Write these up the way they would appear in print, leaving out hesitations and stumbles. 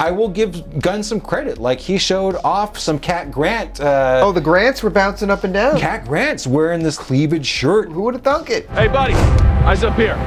I will give Gunn some credit. Like, he showed off some Cat Grant. Oh, the Grants were bouncing up and down. Cat Grant's wearing this cleavage shirt. Who would have thunk it? Hey, buddy, eyes up here.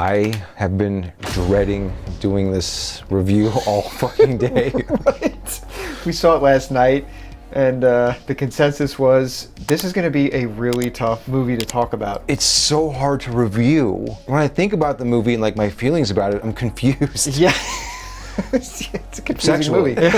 I have been dreading doing this review all fucking day. Right? We saw it last night, and the consensus was this is going to be a really tough movie to talk about. It's so hard to review. When I think about the movie and like my feelings about it, I'm confused. Yeah. It's a confusing Sexually. movie.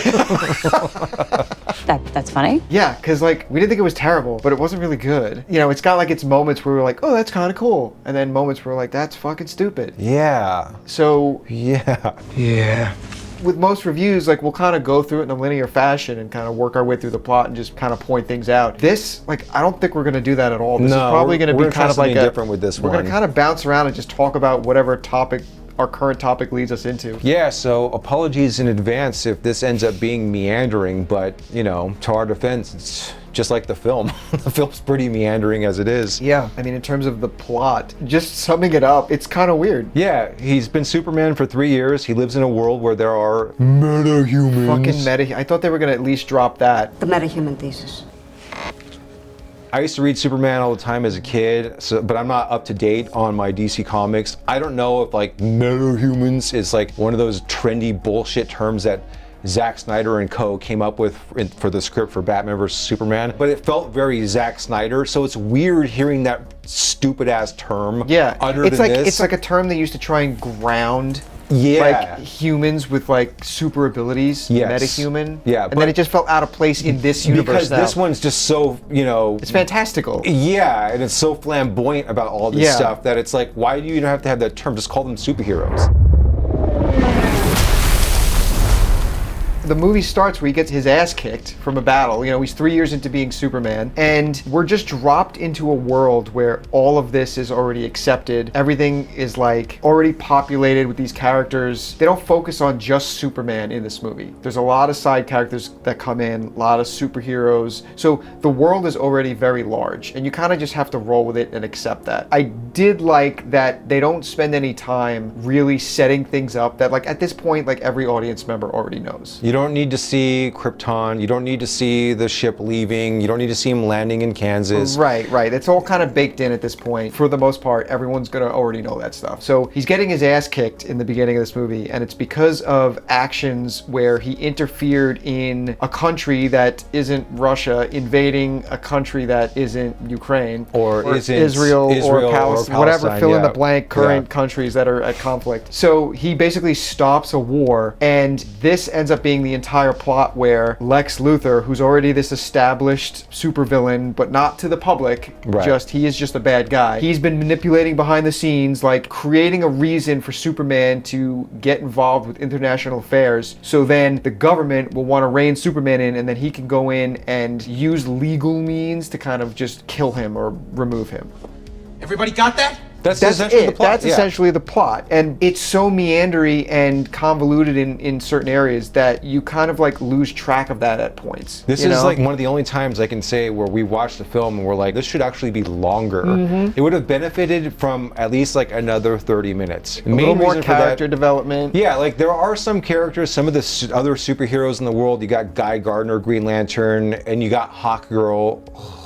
That's funny. Yeah, because like we didn't think it was terrible, but it wasn't really good. You know, it's got like its moments where we're like, oh, that's kind of cool, and then moments where we're like, that's fucking stupid. Yeah. So Yeah. with most reviews, like we'll kind of go through it in a linear fashion and kind of work our way through the plot and just kind of point things out. This, like, I don't think we're going to do that at all. This is probably going to be kind of like different with this one. We're going to kind of bounce around and just talk about whatever topic our current topic leads us into. Yeah, so apologies in advance if this ends up being meandering, but, you know, to our defense, it's just like the film. The film's pretty meandering as it is. Yeah, I mean, in terms of the plot, just summing it up, it's kind of weird. Yeah, he's been Superman for 3 years. He lives in a world where there are meta-humans. Fucking meta. I thought they were going to at least drop that. The metahuman thesis. I used to read Superman all the time as a kid, but I'm not up to date on my DC comics. I don't know if like meta-humans is like one of those trendy bullshit terms that Zack Snyder and co. came up with for the script for Batman vs. Superman, but it felt very Zack Snyder, so it's weird hearing that stupid ass term uttered in this. It's like a term they used to try and ground like humans with like super abilities, metahuman. Yeah, and then it just felt out of place in this universe because now. This one's just so, you know, it's fantastical. Yeah, and it's so flamboyant about all this stuff that it's like, why do you have to have that term? Just call them superheroes. The movie starts where he gets his ass kicked from a battle. You know, he's 3 years into being Superman, and we're just dropped into a world where all of this is already accepted. Everything is like already populated with these characters. They don't focus on just Superman in this movie. There's a lot of side characters that come in, a lot of superheroes. So the world is already very large, and you kind of just have to roll with it and accept that. I did like that they don't spend any time really setting things up that, like, at this point, like, every audience member already knows. You don't need to see Krypton. You don't need to see the ship leaving. You don't need to see him landing in Kansas. Right. It's all kind of baked in at this point. For the most part, everyone's going to already know that stuff. So he's getting his ass kicked in the beginning of this movie, and it's because of actions where he interfered in a country that isn't Russia, invading a country that isn't Ukraine. Or isn't Israel or Palestine, whatever, fill in the blank current countries that are at conflict. So he basically stops a war, and this ends up being the entire plot where Lex Luthor, who's already this established supervillain, but not to the public, he is just a bad guy. He's been manipulating behind the scenes, like creating a reason for Superman to get involved with international affairs, so then the government will want to rein Superman in, and then he can go in and use legal means to kind of just kill him or remove him. Everybody got that? That's essentially the plot. That's essentially the plot. And it's so meandery and convoluted in certain areas that you kind of like lose track of that at points. This is like one of the only times I can say where we watched the film and we're like, this should actually be longer. Mm-hmm. It would have benefited from at least like another 30 minutes. A little more character development. Yeah, like there are some characters, some of the other superheroes in the world. You got Guy Gardner, Green Lantern, and you got Hawkgirl.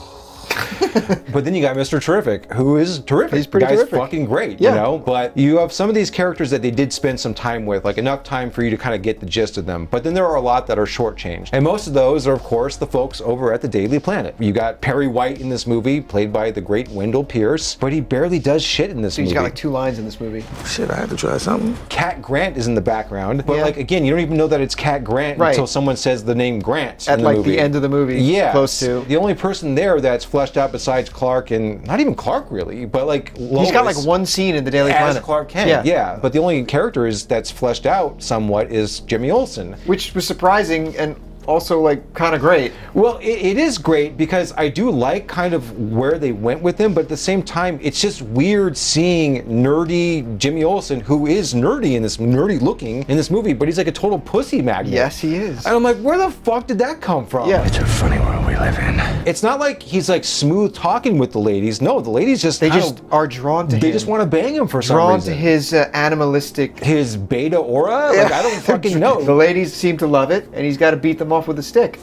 But then you got Mr. Terrific, who is terrific. He's pretty terrific. The guy's fucking great, you know? But you have some of these characters that they did spend some time with, like enough time for you to kind of get the gist of them. But then there are a lot that are shortchanged. And most of those are, of course, the folks over at the Daily Planet. You got Perry White in this movie, played by the great Wendell Pierce, but he barely does shit in this movie. He's got like 2 lines in this movie. Shit, I had to try something. Cat Grant is in the background, but like, again, you don't even know that it's Cat Grant until someone says the name Grant at in the like movie. the end of the movie. Yeah. Close to. The only person there that's fleshed out besides Clark, and not even Clark really, but like Lois, he's got like one scene in the Daily Planet. As Clark Kent, yeah. But the only character that's fleshed out somewhat is Jimmy Olsen. Which was surprising, and also like kind of great. Well, it is great because I do like kind of where they went with him, but at the same time, it's just weird seeing nerdy Jimmy Olsen, who is nerdy looking in this movie, but he's like a total pussy magnet. Yes, he is. And I'm like, where the fuck did that come from? Yeah. It's a funny world we live in. It's not like he's like smooth talking with the ladies. No, the ladies just They just are drawn to him. They just want to bang him for some drawn reason. to his animalistic. His beta aura? Like, I don't fucking know. The ladies seem to love it, and he's got to beat them off with a stick.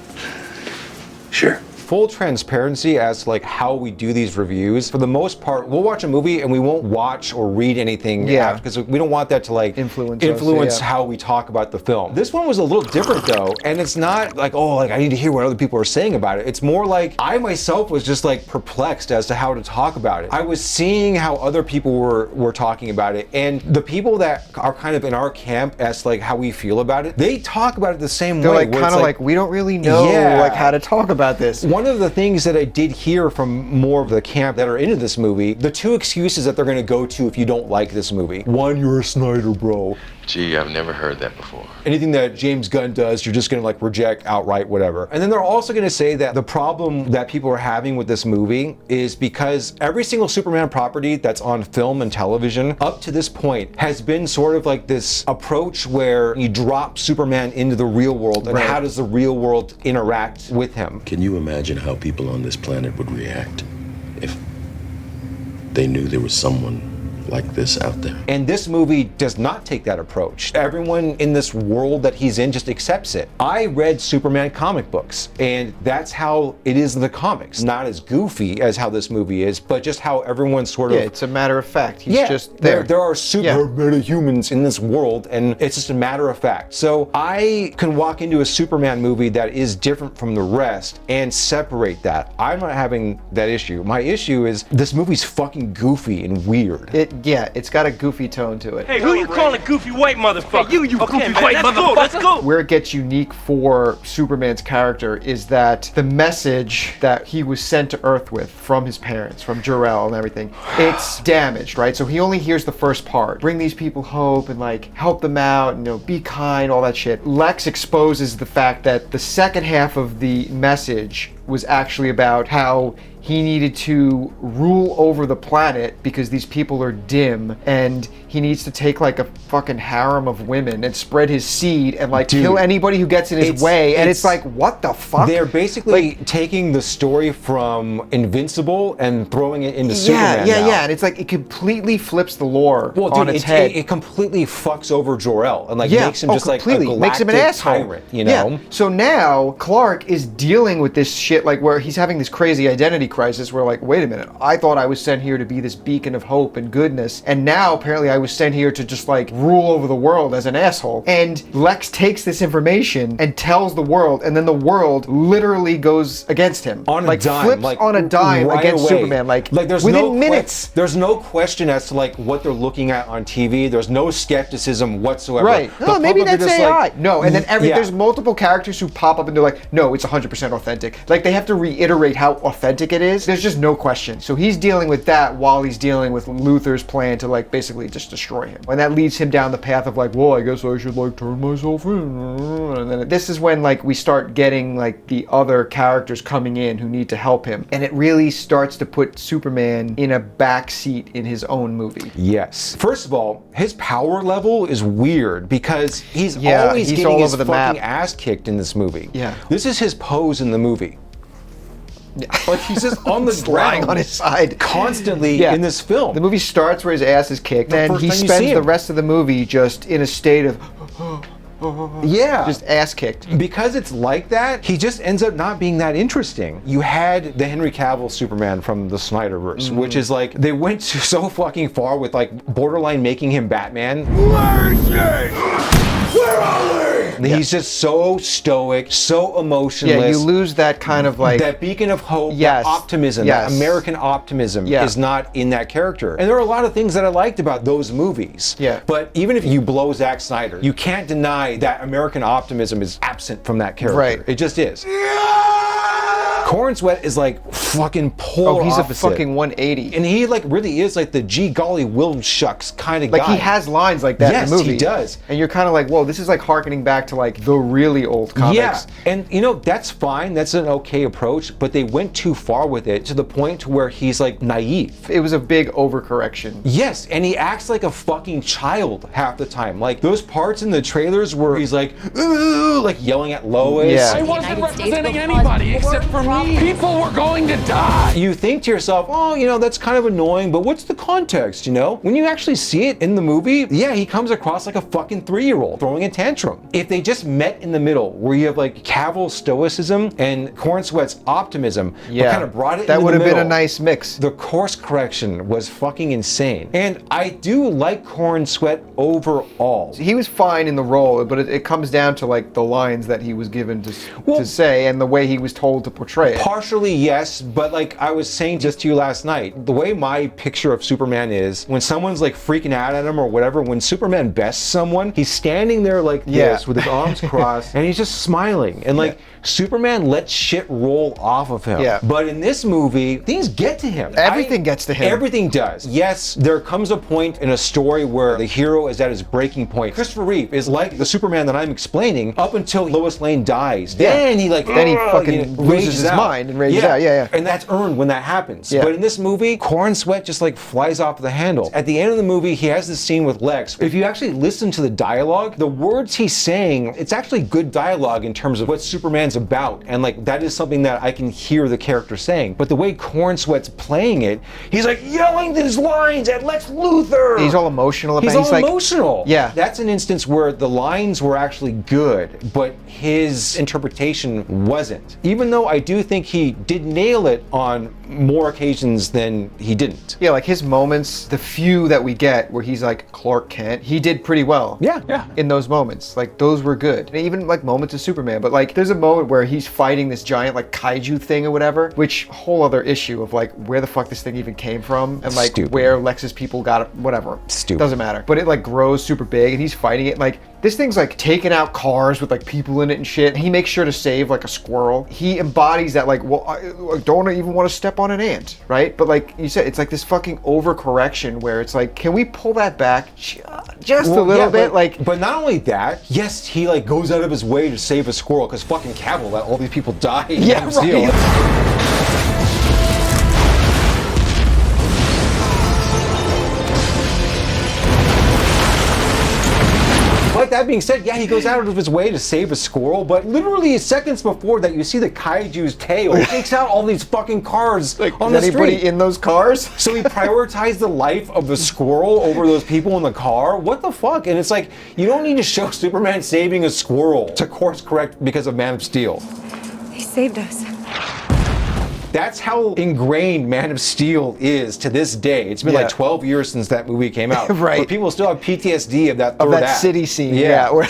Sure. Full transparency as to like how we do these reviews. For the most part, we'll watch a movie and we won't watch or read anything because we don't want that to like influence us, how we talk about the film. This one was a little different though, and it's not like, oh, like I need to hear what other people are saying about it. It's more like I myself was just like perplexed as to how to talk about it. I was seeing how other people were talking about it, and the people that are kind of in our camp as like how we feel about it, they talk about it the same They're way. like kind of like we don't really know like how to talk about this. One of the things that I did hear from more of the camp that are into this movie, the two excuses that they're going to go to if you don't like this movie. One, you're a Snyder bro. Gee, I've never heard that before. Anything that James Gunn does, you're just going to like reject outright, whatever. And then they're also going to say that the problem that people are having with this movie is because every single Superman property that's on film and television up to this point has been sort of like this approach where you drop Superman into the real world and how does the real world interact with him? Can you imagine how people on this planet would react if they knew there was someone like this out there? And this movie does not take that approach. Everyone in this world that he's in just accepts it. I read Superman comic books, and that's how it is in the comics. Not as goofy as how this movie is, but just how everyone sort of... Yeah, it's a matter of fact. He's just there. There are super meta-humans in this world, and it's just a matter of fact. So I can walk into a Superman movie that is different from the rest and separate that. I'm not having that issue. My issue is this movie's fucking goofy and weird. It's got a goofy tone to it. Hey, who you calling goofy white motherfucker? Hey, you goofy white motherfucker. Let's go. Where it gets unique for Superman's character is that the message that he was sent to Earth with from his parents, from Jor-El and everything, it's damaged, right? So he only hears the first part. Bring these people hope and like help them out and be kind, all that shit. Lex exposes the fact that the second half of the message was actually about how he needed to rule over the planet because these people are dim, and he needs to take like a fucking harem of women and spread his seed and like kill anybody who gets in his way. And it's like, what the fuck? They're basically taking the story from Invincible and throwing it into Superman now. And it's like it completely flips the lore on its it, head. It completely fucks over Jor-El and like makes him just like a galactic makes him an asshole. tyrant, you know? Yeah. So now Clark is dealing with this shit, like where he's having this crazy identity crisis where like, wait a minute, I thought I was sent here to be this beacon of hope and goodness, and now apparently I was sent here to just like rule over the world as an asshole. And Lex takes this information and tells the world, and then the world literally goes against him. On a like dime. flips Like, on a dime right against away. Superman. Like there's within minutes. There's no question as to like what they're looking at on TV. There's no skepticism whatsoever. Right. The No, maybe public are that's just AI. like, No, and then there's multiple characters who pop up and they're like, no, it's 100% authentic. Like they have to reiterate how authentic it is. There's just no question. So he's dealing with that while he's dealing with Luthor's plan to like basically just destroy him. And that leads him down the path of like, well, I guess I should like turn myself in. And then this is when like we start getting like the other characters coming in who need to help him. And it really starts to put Superman in a back seat in his own movie. Yes. First of all, his power level is weird because he's always getting all his over the fucking map. ass kicked in this movie. Yeah. This is his pose in the movie. Like he's just on the lying ground on his side constantly in this film. The movie starts where his ass is kicked, The and first he time you see spends the him. rest of the movie just in a state of just ass kicked. Because it's like that, he just ends up not being that interesting. You had the Henry Cavill Superman from the Snyder Bros, which is like, they went so fucking far with like borderline making him Batman. Where is he? Where are we? He's just so stoic, so emotionless. Yeah, you lose that kind of like that beacon of hope, Yes. that optimism, Yes. that American optimism Yeah. is not in that character. And there are a lot of things that I liked about those movies. Yeah. But even if you blow Zack Snyder, you can't deny that American optimism is absent from that character. Right. It just is. Corn Sweat is like fucking polar he's opposite. a fucking 180. And he like really is like the gee golly Will Shucks kind of guy. Like he has lines like that in the movie. Yes, he does. And you're kind of like, whoa, this is like harkening back to like the really old comics. Yeah, and you know, that's fine. That's an okay approach, but they went too far with it to the point to where he's like naive. It was a big overcorrection. Yes, and he acts like a fucking child half the time. Like those parts in the trailers where he's like, ooh, like yelling at Lois. Yeah. I wasn't representing anybody except for me. People were going to die. You think to yourself, oh, you know, that's kind of annoying, but what's the context, you know? When you actually see it in the movie, yeah, he comes across like a fucking 3-year-old throwing a tantrum. If they just met in the middle, where you have like Cavill's stoicism and Corn Sweat's optimism, but kind of brought it that into would the have been a middle, nice mix. the course correction was fucking insane. And I do like Corn Sweat overall. He was fine in the role, but it comes down to like the lines that he was given to say and the way he was told to portray it. Partially, yes, but like I was saying just to you last night, the way my picture of Superman is, when someone's like freaking out at him or whatever, when Superman bests someone, he's standing there like this with his arms crossed and he's just smiling. And like Superman lets shit roll off of him. Yeah. But in this movie, things get to him. Everything gets to him. Everything does. Yes, there comes a point in a story where the hero is at his breaking point. Christopher Reeve is like the Superman that I'm explaining up until Lois Lane dies. Then he like fucking loses his mind and rages out. Yeah. And that's earned when that happens. Yeah. But in this movie, Corn Sweat just like flies off the handle. At the end of the movie, he has this scene with Lex. If you actually listen to the dialogue, the words he's saying, it's actually good dialogue in terms of what Superman's about. And like that is something that I can hear the character saying. But the way Corn Sweat's playing it, he's like yelling these lines at Lex Luthor. He's all emotional about it. He's all emotional. Yeah. That's an instance where the lines were actually good, but his interpretation wasn't. Even though I do think he did nail it on more occasions than he didn't. Yeah, like his moments, the few that we get where he's like Clark Kent, he did pretty well. Yeah. In those moments. Like those were good. And even like moments of Superman. But like there's a moment where he's fighting this giant like kaiju thing or whatever, which whole other issue of like where the fuck this thing even came from and like Stupid. where Lex's people got it, whatever. Stupid. Doesn't matter. But it like grows super big and he's fighting it. Like this thing's like taking out cars with like people in it and shit. He makes sure to save like a squirrel. He embodies that like, well, I don't even want to step on an ant, right? But like you said, it's like this fucking overcorrection where it's like, can we pull that back just a little bit? But not only that, yes, he like goes out of his way to save a squirrel because fucking Cavill let all these people die in Man of Steel. But that being said, yeah, he goes out of his way to save a squirrel, but literally seconds before that, you see the kaiju's tail. He takes out all these fucking cars on the street. Anybody in those cars? So he prioritized the life of the squirrel over those people in the car? What the fuck? And it's like, you don't need to show Superman saving a squirrel to course correct because of Man of Steel. He saved us. That's how ingrained Man of Steel is to this day. It's been like 12 years since that movie came out. Right. But people still have PTSD of that third act. City scene. Yeah.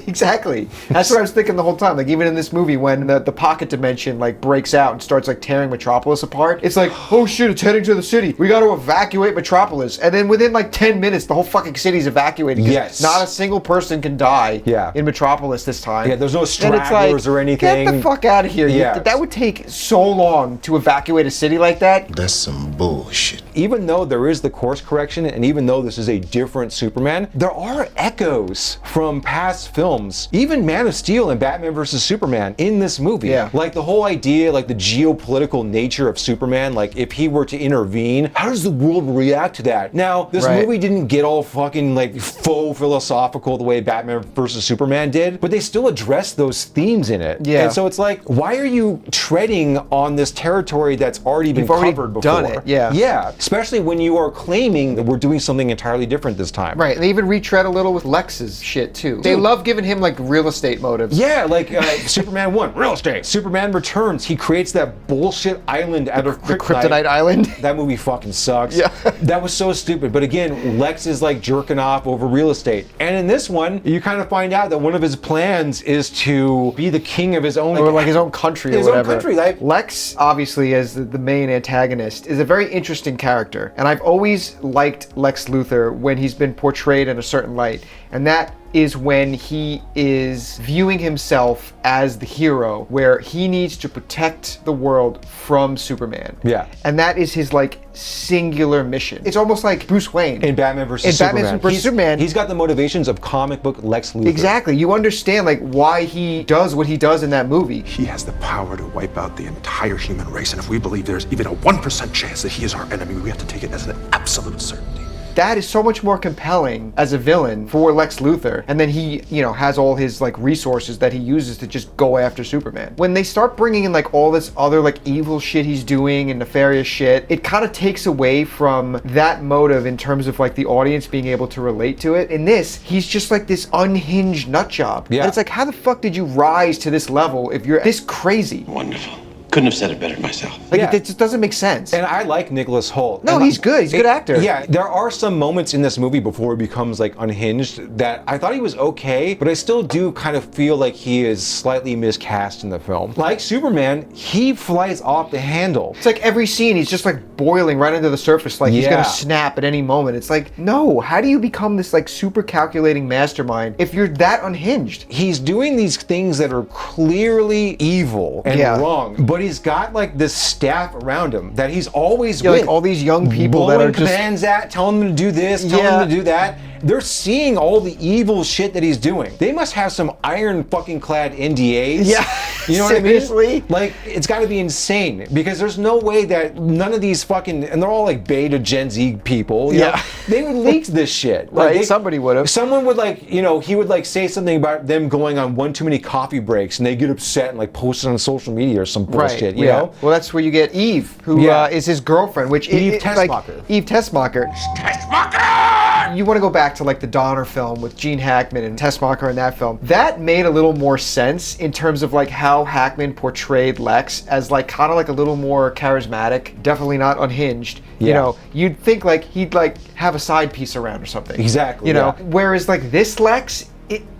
Exactly. That's what I was thinking the whole time. Like even in this movie when the pocket dimension like breaks out and starts like tearing Metropolis apart, it's like, oh shit, it's heading to the city. We got to evacuate Metropolis. And then within like 10 minutes, the whole fucking city's evacuated. Yes. Not a single person can die in Metropolis this time. Yeah, there's no stragglers or anything. Get the fuck out of here. Yeah. That would take so long to evacuate a city like that. That's some bullshit. Even though there is the course correction, and even though this is a different Superman, there are echoes from past films, even Man of Steel and Batman vs. Superman in this movie. Yeah. Like the whole idea, like the geopolitical nature of Superman, like if he were to intervene, how does the world react to that? Now, this movie didn't get all fucking like faux philosophical the way Batman vs. Superman did, but they still addressed those themes in it. Yeah. And so it's like, why are you treading on this territory that's already been covered before? Done it. Yeah. Yeah. Especially when you are claiming that we're doing something entirely different this time. Right. They even retread a little with Lex's shit too. They love giving him like real estate motives. Yeah, like Superman 1, real estate. Superman Returns, he creates that bullshit island out of The Kryptonite Island. That movie fucking sucks. Yeah. That was so stupid. But again, Lex is like jerking off over real estate. And in this one, you kind of find out that one of his plans is to be the king of his own... Or like his own country or whatever. His own country. Like, Lex, obviously, as the main antagonist, is a very interesting character. And I've always liked Lex Luthor when he's been portrayed in a certain light. And that is when he is viewing himself as the hero, where he needs to protect the world from Superman. Yeah. And that is his like singular mission. It's almost like Bruce Wayne In Batman versus Superman. Batman versus Superman. He's got the motivations of comic book Lex Luthor. Exactly. You understand like why he does what he does in that movie. He has the power to wipe out the entire human race, and if we believe there's even a 1% chance that he is our enemy, we have to take it as an absolute certainty. That is so much more compelling as a villain for Lex Luthor. And then he, you know, has all his like resources that he uses to just go after Superman. When they start bringing in like all this other like evil shit he's doing and nefarious shit, it kind of takes away from that motive in terms of like the audience being able to relate to it. In this, he's just like this unhinged nut job. Yeah. And it's like, how the fuck did you rise to this level if you're this crazy? Wonderful. Couldn't have said it better myself. Like Yeah. it just doesn't make sense. And I like Nicholas Hoult. No, And he's good. He's a good actor. Yeah, there are some moments in this movie before he becomes like unhinged that I thought he was okay, but I still do kind of feel like he is slightly miscast in the film. Like Superman, he flies off the handle. It's like every scene he's just like boiling right under the surface, like he's Yeah. gonna snap at any moment. It's like, no, how do you become this like super calculating mastermind if you're that unhinged? He's doing these things that are clearly evil and Yeah. wrong, but he's got like this staff around him that he's always Yeah, with. like all these young people that blowing are just commands at, telling them to do this, telling Yeah. them to do that. They're seeing all the evil shit that he's doing. They must have some iron fucking clad NDAs. Yeah. You know what I Seriously? mean? Like, it's gotta be insane because there's no way that none of these fucking, and they're all like beta Gen Z people. you Yeah. know, they would leak this shit. Like, Right, somebody would have. Someone would like, you know, he would like say something about them going on one too many coffee breaks and they get upset and like post it on social media or some bullshit, you know? Well, that's where you get Eve, who Yeah. is his girlfriend, which Eve like, Tessmacher. Eve Tessmacher. You want to go back to like the Donner film with Gene Hackman and Tessmacher in that film. That made a little more sense in terms of like how Hackman portrayed Lex as like kind of like a little more charismatic, definitely not unhinged. You Yeah. know, you'd think like he'd like have a side piece around or something. Exactly, You know, yeah. whereas like this Lex,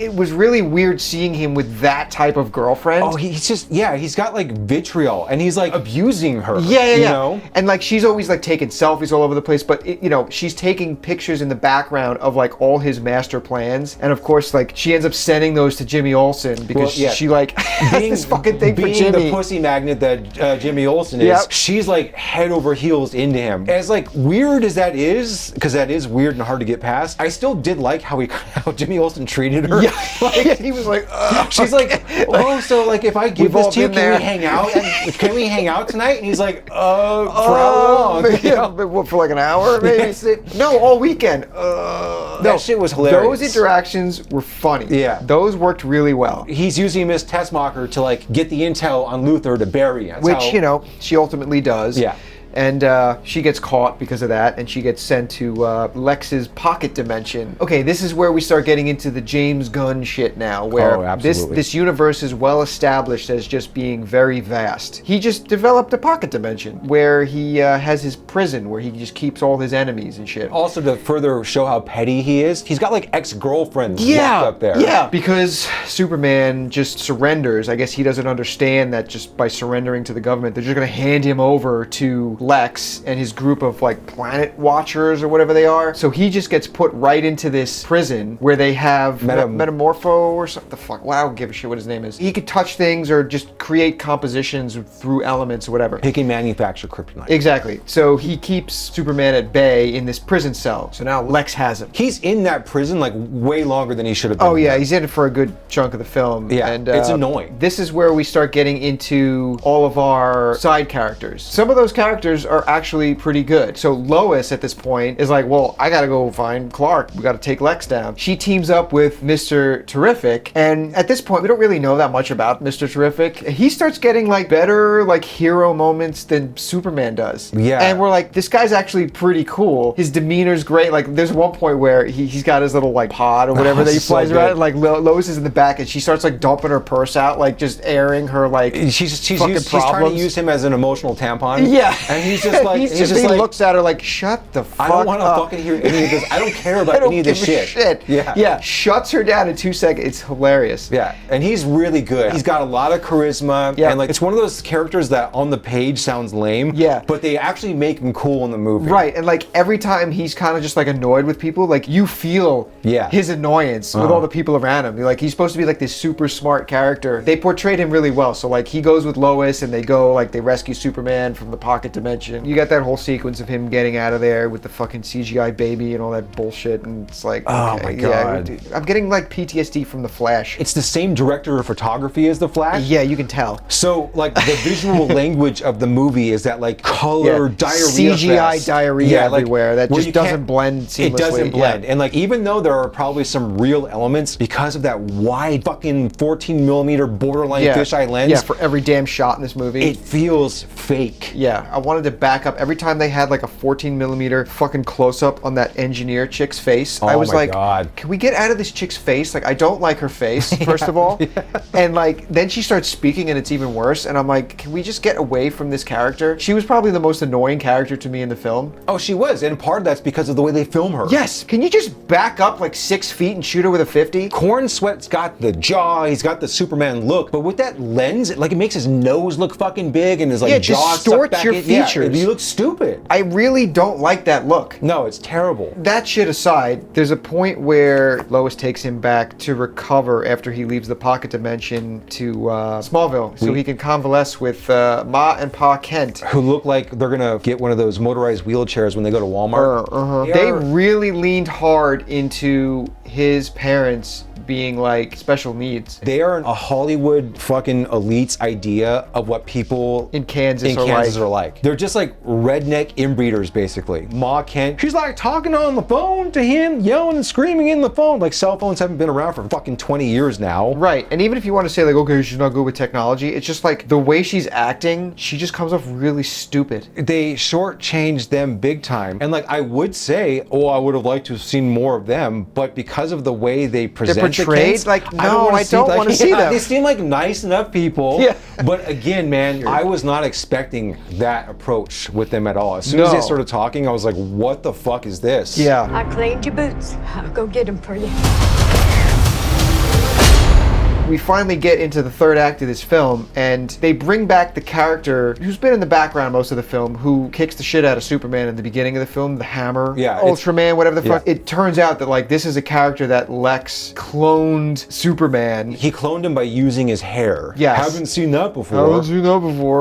it was really weird seeing him with that type of girlfriend. Oh, he's just, yeah, he's got like vitriol and he's like abusing her. Yeah. You know? And like she's always like taking selfies all over the place, but you know, she's taking pictures in the background of like all his master plans, and of course, like she ends up sending those to Jimmy Olsen because Well, yeah. she like has this fucking thing for being Jimmy. the pussy magnet that Jimmy Olsen is, Yep. she's like head over heels into him. As like weird as that is, because that is weird and hard to get past, I still did like how Jimmy Olsen treated her. Yeah. Like, He was like, ugh. she's like, oh, so like if I give We've all this to you, been can there. we hang out? And can we hang out tonight? And he's like, for how long? Yeah, but what, for like an hour maybe? That's it. No, all weekend. That shit was hilarious. Those interactions were funny. Yeah. Those worked really well. He's using Miss Tessmacher to like get the intel on Luthor to bury him. Which, you know, she ultimately does. Yeah. And she gets caught because of that, and she gets sent to Lex's pocket dimension. Okay, this is where we start getting into the James Gunn shit now, where Oh, absolutely. this universe is well established as just being very vast. He just developed a pocket dimension where he has his prison, where he just keeps all his enemies and shit. Also, to further show how petty he is, he's got like ex-girlfriends locked up there. Yeah, because Superman just surrenders. I guess he doesn't understand that just by surrendering to the government, they're just gonna hand him over to Lex and his group of like planet watchers or whatever they are. So he just gets put right into this prison where they have Metamorpho or something. The fuck? Well, I don't give a shit what his name is. He could touch things or just create compositions through elements or whatever. He can manufacture kryptonite. Exactly. So he keeps Superman at bay in this prison cell. So now Lex has him. He's in that prison like way longer than he should have been. Oh yeah, he's in it for a good chunk of the film. Yeah, and it's annoying. This is where we start getting into all of our side characters. Some of those characters are actually pretty good. So Lois at this point is like, well, I gotta go find Clark. We gotta take Lex down. She teams up with Mr. Terrific, and at this point we don't really know that much about Mr. Terrific. He starts getting like better like hero moments than Superman does. Yeah. And we're like, this guy's actually pretty cool. His demeanor's great. Like there's one point where he's got his little like pod or whatever that he so flies good. around. Like Lois is in the back and she starts like dumping her purse out, like just airing her like She's fucking trying to problems. use him as an emotional tampon. Yeah. And And he's just like, he looks at her like, shut the fuck up. I don't want to fucking hear any of this. I don't care about any of this shit. Yeah. Shuts her down in 2 seconds. It's hilarious. Yeah, and he's really good. He's got a lot of charisma. Yeah. And like, it's one of those characters that on the page sounds lame. Yeah. But they actually make him cool in the movie. Right, and like every time he's kind of just like annoyed with people, like you feel his annoyance with all the people around him. Like he's supposed to be like this super smart character. They portrayed him really well. So like he goes with Lois and they go like they rescue Superman from the pocket dimension. You got that whole sequence of him getting out of there with the fucking CGI baby and all that bullshit, and it's like, oh my god. Yeah, I'm getting like PTSD from The Flash. It's the same director of photography as The Flash. Yeah, you can tell. So like the visual language of the movie is that like color diarrhea CGI fest. diarrhea everywhere that where just doesn't blend seamlessly. It doesn't blend. And like even though there are probably some real elements because of that wide fucking 14mm borderline fisheye lens. Yeah, for every damn shot in this movie. It feels fake. Yeah, I wanted to back up. Every time they had like a 14mm fucking close-up on that engineer chick's face, I was like, God. Can we get out of this chick's face? Like, I don't like her face, first of all. And like, then she starts speaking and it's even worse. And I'm like, can we just get away from this character? She was probably the most annoying character to me in the film. Oh, she was. And part of that's because of the way they film her. Yes. Can you just back up like 6 feet and shoot her with a 50? Corn Sweat's got the jaw, he's got the Superman look, but with that lens, it makes his nose look fucking big and his like jaw distorts back your in. features. Yeah, you look stupid. I really don't like that look. No, it's terrible. That shit aside, there's a point where Lois takes him back to recover after he leaves the pocket dimension to Smallville, so he can convalesce with Ma and Pa Kent, who look like they're gonna get one of those motorized wheelchairs when they go to Walmart. They really leaned hard into his parents being like special needs. They are a Hollywood fucking elite's idea of what people in Kansas are like. They're just like redneck inbreeders, basically. Ma Kent, she's like talking on the phone to him, yelling and screaming in the phone. Like cell phones haven't been around for fucking 20 years now. Right, and even if you want to say like, okay, she's not good with technology, it's just like the way she's acting, she just comes off really stupid. They shortchanged them big time. And like, I would say, oh, I would have liked to have seen more of them, but because of the way they present portrayed, like, no, I don't want to see them. They seem like nice enough people. Yeah. But again, man, I was not expecting that approach with them at all. As soon as they started talking, I was like, what the fuck is this? Yeah. I cleaned your boots. I'll go get them for you. We finally get into the third act of this film, and they bring back the character who's been in the background most of the film, who kicks the shit out of Superman in the beginning of the film, the Hammer, Ultraman, whatever the fuck. It turns out that like this is a character that Lex cloned Superman. He cloned him by using his hair. Yes. Haven't seen that before.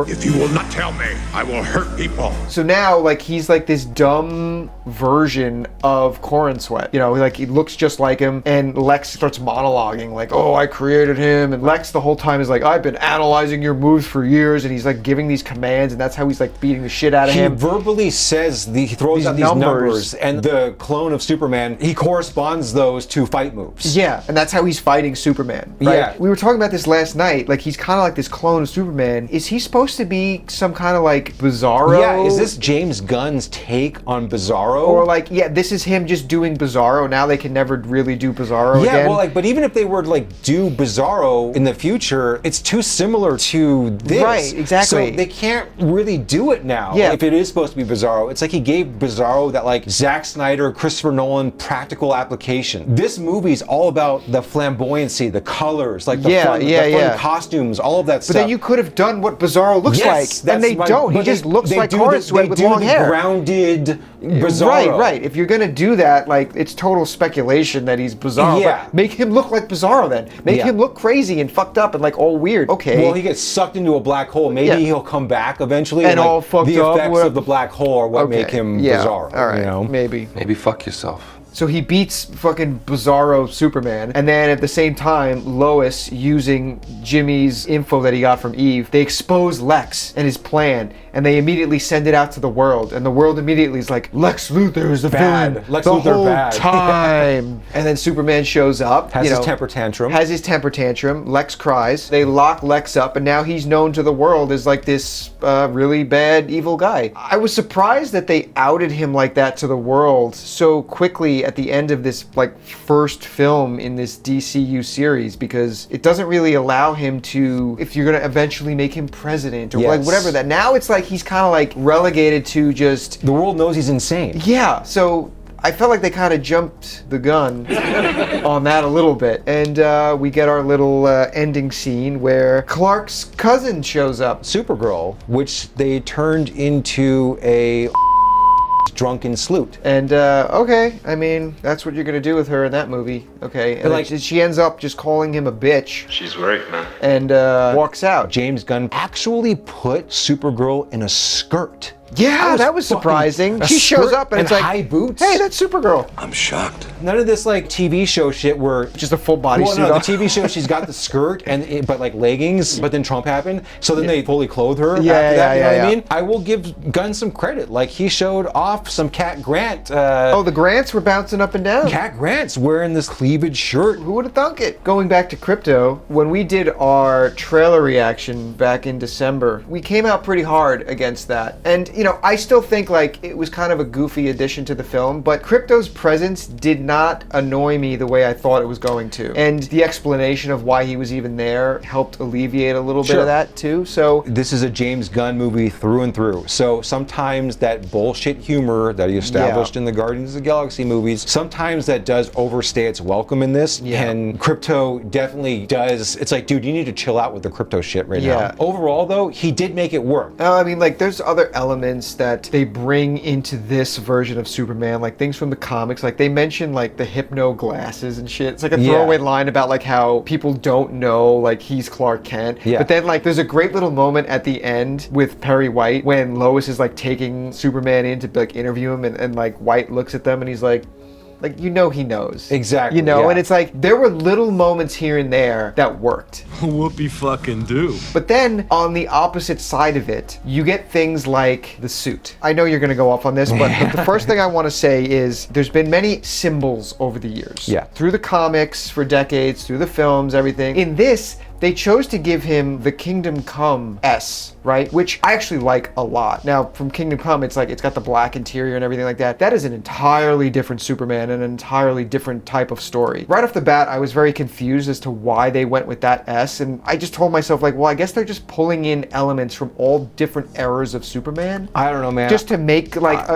If you will not tell me, I will hurt people. So now, like, he's like this dumb version of Corn Sweat. You know, like he looks just like him, and Lex starts monologuing like, oh, I created him, and Lex the whole time is like, I've been analyzing your moves for years, and he's like giving these commands, and that's how he's like beating the shit out of him. He verbally says, he throws out these numbers, and the clone of Superman, he corresponds those to fight moves. Yeah, and that's how he's fighting Superman, right? Yeah. We were talking about this last night, like he's kind of like this clone of Superman. Is he supposed to be some kind of like Bizarro? Yeah, is this James Gunn's take on Bizarro? Or like, yeah, this is him just doing Bizarro, now they can never really do Bizarro again? Yeah, well, like, but even if they were to like do Bizarro in the future, it's too similar to this. Right, exactly. So they can't really do it now. Yeah. If it is supposed to be Bizarro, it's like he gave Bizarro that like Zack Snyder, Christopher Nolan practical application. This movie's all about the flamboyancy, the colors, like the fun costumes, all of that stuff. But then you could have done what Bizarro looks like, and they don't. He just looks like Corn Sweat with long hair. Grounded Bizarro. Right. If you're gonna do that, like it's total speculation that he's Bizarro. Yeah. But make him look like Bizarro then. Make him look crazy and fucked up and like all weird. Okay. Well, he gets sucked into a black hole. Maybe he'll come back eventually. And like, all fucked the up. The effects of the black hole are what make him Bizarro. All right. You know? Maybe. Maybe fuck yourself. So he beats fucking Bizarro Superman, and then at the same time, Lois, using Jimmy's info that he got from Eve, they expose Lex and his plan, and they immediately send it out to the world, and the world immediately is like, Lex Luthor is the villain Lex the Luthor whole bad. time. And then Superman shows up, has his temper tantrum. Lex cries. They lock Lex up, and now he's known to the world as like this really bad, evil guy. I was surprised that they outed him like that to the world so quickly especially at the end of this like first film in this DCU series, because it doesn't really allow him to, if you're gonna eventually make him president or like whatever, that now it's like he's kind of like relegated to just, the world knows he's insane. yeah, so I felt like they kind of jumped the gun on that a little bit. And we get our little ending scene where Clark's cousin shows up. Supergirl, which they turned into a drunken sloot. And okay, I mean, that's what you're gonna do with her in that movie. Okay, and like, she ends up just calling him a bitch. She's great, man. And walks out. James Gunn actually put Supergirl in a skirt. Yeah, that was surprising. She shows up and it's like, high boots. hey, that's Supergirl. I'm shocked. None of this like TV show shit where Just a full body well, suit no, on. the TV show she's got the skirt and but like leggings, but then Trump happened, so then they fully clothe her after that. You know what I mean? I will give Gunn some credit. Like he showed off some Cat Grant. Oh, the Grants were bouncing up and down. Cat Grant's wearing this cleavage shirt. Who would have thunk it? Going back to Crypto, when we did our trailer reaction back in December, we came out pretty hard against that. And, you know, I still think like it was kind of a goofy addition to the film, but Crypto's presence did not annoy me the way I thought it was going to. And the explanation of why he was even there helped alleviate a little bit of that too. So this is a James Gunn movie through and through. So sometimes that bullshit humor that he established in the Guardians of the Galaxy movies, sometimes that does overstay its welcome in this. And Crypto definitely does. It's like, dude, you need to chill out with the Crypto shit right now. Overall though, he did make it work. I mean, like there's other elements that they bring into this version of Superman, like things from the comics. Like they mention like the hypno glasses and shit. It's like a throwaway line about like how people don't know like he's Clark Kent. But then like there's a great little moment at the end with Perry White when Lois is like taking Superman in to like interview him, and like White looks at them and he's like, you know he knows. Exactly. You know, and it's like there were little moments here and there that worked. Whoopie fucking do. But then on the opposite side of it, you get things like the suit. I know you're going to go off on this, but the first thing I want to say is there's been many symbols over the years. Through the comics for decades, through the films, everything. In this, they chose to give him the Kingdom Come S, right? Which I actually like a lot. Now, from Kingdom Come, it's like, it's got the black interior and everything like that. That is an entirely different Superman and an entirely different type of story. Right off the bat, I was very confused as to why they went with that S, and I just told myself, like, well, I guess they're just pulling in elements from all different eras of Superman. I don't know, man. Just to make, like,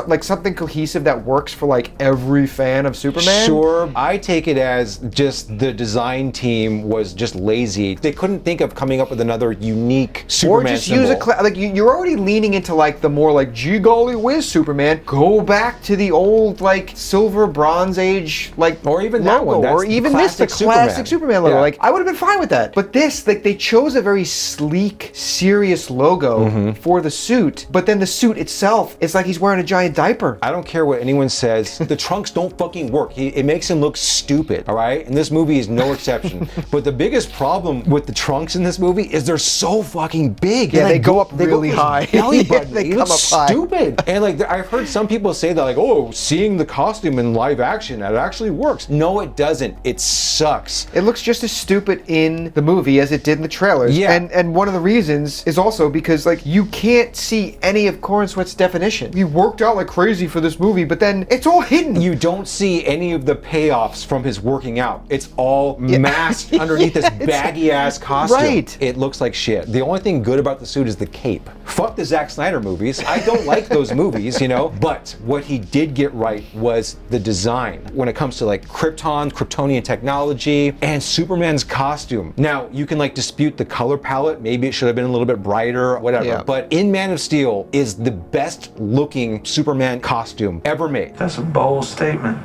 like something cohesive that works for, like, every fan of Superman. Sure. I take it as just the design team was just lazy. They couldn't think of coming up with another unique Superman or just symbol. use a like you're already leaning into like the more like gee golly whiz Superman. Go back to the old like silver bronze age like or even logo, that one. That's or even this the classic Superman logo. Like I would have been fine with that. But this, like they chose a very sleek, serious logo for the suit. But then the suit itself, it's like he's wearing a giant diaper. I don't care what anyone says. The trunks don't fucking work. It makes him look stupid. All right, and this movie is no exception. But the biggest problem with the trunks in this movie is they're so fucking big. Yeah, and they go up really high. Belly button. They look come up high. stupid. And like I've heard some people say that like, oh, seeing the costume in live action, that actually works. No, it doesn't. It sucks. It looks just as stupid in the movie as it did in the trailers. Yeah. And one of the reasons is also because like you can't see any of Corn Sweat's definition. He worked out like crazy for this movie, but then it's all hidden. You don't see any of the payoffs from his working out. It's all masked underneath this baggy ass costume. Right. It looks like shit. The only thing good about the suit is the cape. Fuck the Zack Snyder movies. I don't like those movies, you know? But what he did get right was the design when it comes to like Kryptonian technology and Superman's costume. Now, you can like dispute the color palette. Maybe it should have been a little bit brighter, whatever. Yeah. But in Man of Steel is the best looking Superman costume ever made. That's a bold statement.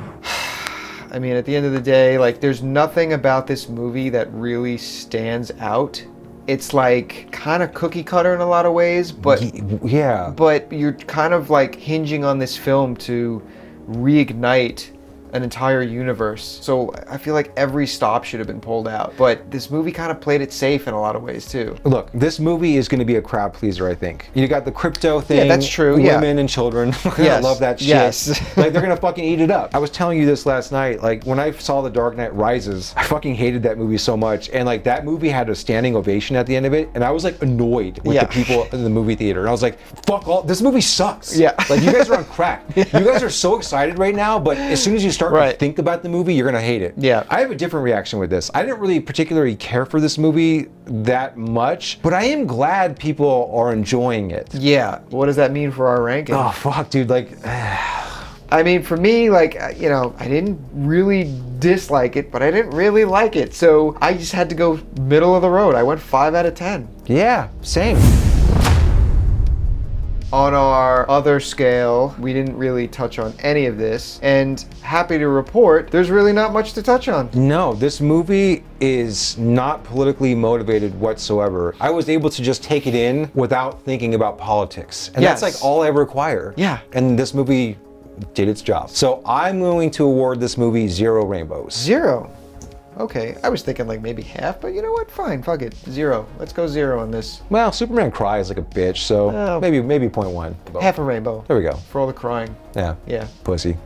I mean, at the end of the day, like, there's nothing about this movie that really stands out. It's like kind of cookie cutter in a lot of ways, but yeah. But you're kind of like hinging on this film to reignite an entire universe. So I feel like every stop should have been pulled out. But this movie kind of played it safe in a lot of ways too. Look, this movie is going to be a crowd pleaser, I think. You got the crypto thing. Yeah, that's true. Women and children. I love that shit. Yes. Like, they're going to fucking eat it up. I was telling you this last night. Like, when I saw The Dark Knight Rises, I fucking hated that movie so much. And like, that movie had a standing ovation at the end of it. And I was like annoyed with the people in the movie theater. And I was like, fuck all, this movie sucks. Yeah. Like, you guys are on crack. You guys are so excited right now, but as soon as you start to think about the movie, you're going to hate it. Yeah. I have a different reaction with this. I didn't really particularly care for this movie that much, but I am glad people are enjoying it. Yeah. What does that mean for our ranking? Oh, fuck, dude. Like, I mean, for me, like, you know, I didn't really dislike it, but I didn't really like it. So I just had to go middle of the road. I went 5 out of 10. yeah, same. On our other scale, we didn't really touch on any of this, and happy to report, there's really not much to touch on. No, this movie is not politically motivated whatsoever. I was able to just take it in without thinking about politics. And that's like all I require. Yeah. And this movie did its job. So I'm going to award this movie 0 rainbows. 0. Okay, I was thinking like maybe half, but you know what? Fine, fuck it. 0. Let's go 0 on this. Well, Superman cries like a bitch, so maybe 0.1. Half a rainbow. There we go. For all the crying. Yeah. Yeah. Pussy.